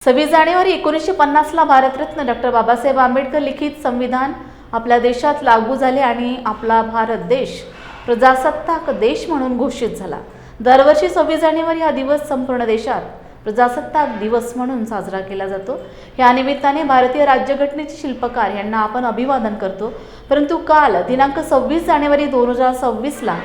26 जानेवारी 1950ला Bharat Ratna doctor Babasaheb Ambedkar लिखित संविधान आपल्या देशात लागू झाले आणि आपला भारत देश प्रजासत्ताक देश म्हणून घोषित झाला। दरवर्षी 26 जानेवारी हा दिवस संपूर्ण देशात प्रजासत्ताक दिवस म्हणून साजरा केला जातो। या निमित्ताने भारतीय राज्यघटनेचे शिल्पकार यांना आपण अभिवादन करतो। परंतु काल दिनांक 26 जानेवारी 2026ला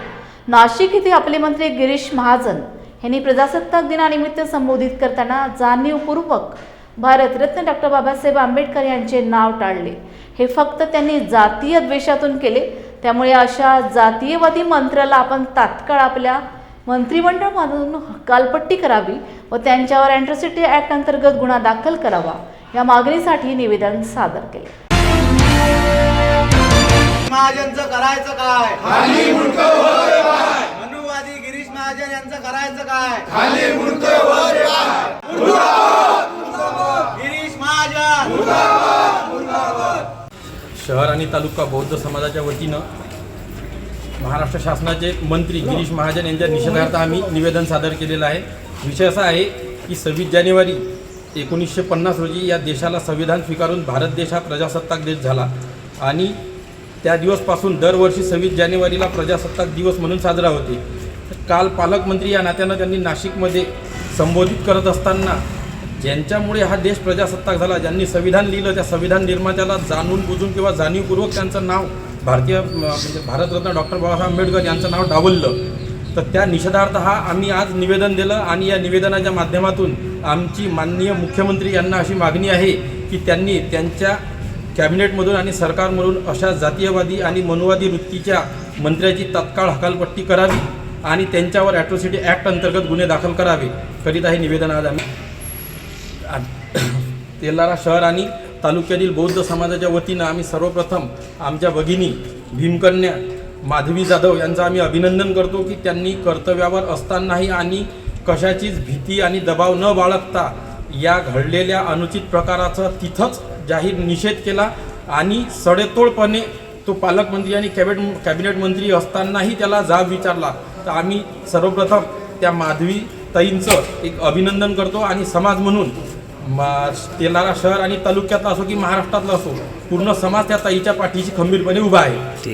नाशिक येथे आपले मंत्री गिरीश महाजन यांनी प्रजासत्ताक दिनानिमित्त संबोधित करताना जाणीवपूर्वक भारतरत्न डॉक्टर बाबासाहेब आंबेडकर यांचे नाव टाळले। हे फक्त त्यांनी जातीय द्वेषातून केले। त्यामुळे अशा जातीयवादी मंत्र्याला आपण तात्काळ आपल्या मंत्रिमंडळामधून हकालपट्टी करावी व त्यांच्यावर अॅट्रॉसिटी ॲक्ट अंतर्गत गुन्हा दाखल करावा, या मागणीसाठी निवेदन सादर केले। महाजनचं करायचं काय? खाली मुंडकं वर पाय. मनुवादी गिरीश महाजन यांचं करायचं काय? खाली मुंडकं वर पाय. मुर्दाबाद मुर्दाबाद गिरीश महाजन मुर्दाबाद मुर्दाबाद। शहर आणि तालुका बौद्ध समाजाच्या वतीनं महाराष्ट्र शासनाचे मंत्री गिरीश महाजन यांच्या निषेधार्थ आम्ही निवेदन सादर केलेलं आहे। विषय असा आहे की 26 जानेवारी 1950 रोजी या देशाला संविधान स्वीकारून भारत देश हा प्रजासत्ताक देश झाला आणि त्या दिवसपासून दरवर्षी 26 जानेवारीला प्रजासत्ताक दिवस म्हणून साजरा होते। काल पालकमंत्री या नात्यानं त्यांनी नाशिकमध्ये संबोधित करत असताना ज्यांच्यामुळे हा देश प्रजासत्ताक झाला, ज्यांनी संविधान लिहिलं, त्या संविधान निर्मात्याला जाणून बुजून किंवा जाणीवपूर्वक त्यांचं नाव म्हणजे भारतरत्न डॉक्टर बाबासाहेब आंबेडकर यांचं नाव डावललं। तर त्या निषेधार्थ आम्ही आज निवेदन दिलं आणि या निवेदनाच्या माध्यमातून आमची माननीय मुख्यमंत्री यांना अशी मागणी आहे की त्यांनी त्यांच्या कॅबिनेटमधून आणि सरकारमधून अशा जातीयवादी आणि मनुवादी वृत्तीच्या मंत्र्याची तात्काळ हकालपट्टी करावी आणि त्यांच्यावर अॅट्रॉसिटी ॲक्ट अंतर्गत गुन्हे दाखल करावे करीत हे निवेदन आज आम्ही तेलारा शहर आणि तालुक्यातील बौद्ध समाजाच्या वतीनं आम्ही सर्वप्रथम आमच्या भगिनी भीमकन्या माधवी जाधव यांचं आम्ही अभिनंदन करतो की त्यांनी कर्तव्यावर असतानाही आणि कशाचीच भीती आणि दबाव न बाळगता या घडलेल्या अनुचित प्रकाराचा तिथंच जाहीर निषेध केला आणि सडेतोडपणे तो पालकमंत्री आणि कॅबिनेट मंत्री असतानाही त्याला जाब विचारला। तर आम्ही सर्वप्रथम त्या माधवी ताईंचं एक अभिनंदन करतो आणि समाज म्हणून तेलारा शहर आणि तालुक्यातला असो की महाराष्ट्रातला असो पूर्ण समाज त्या ताईच्या पाठीशी खंबीरपणे उभा आहे।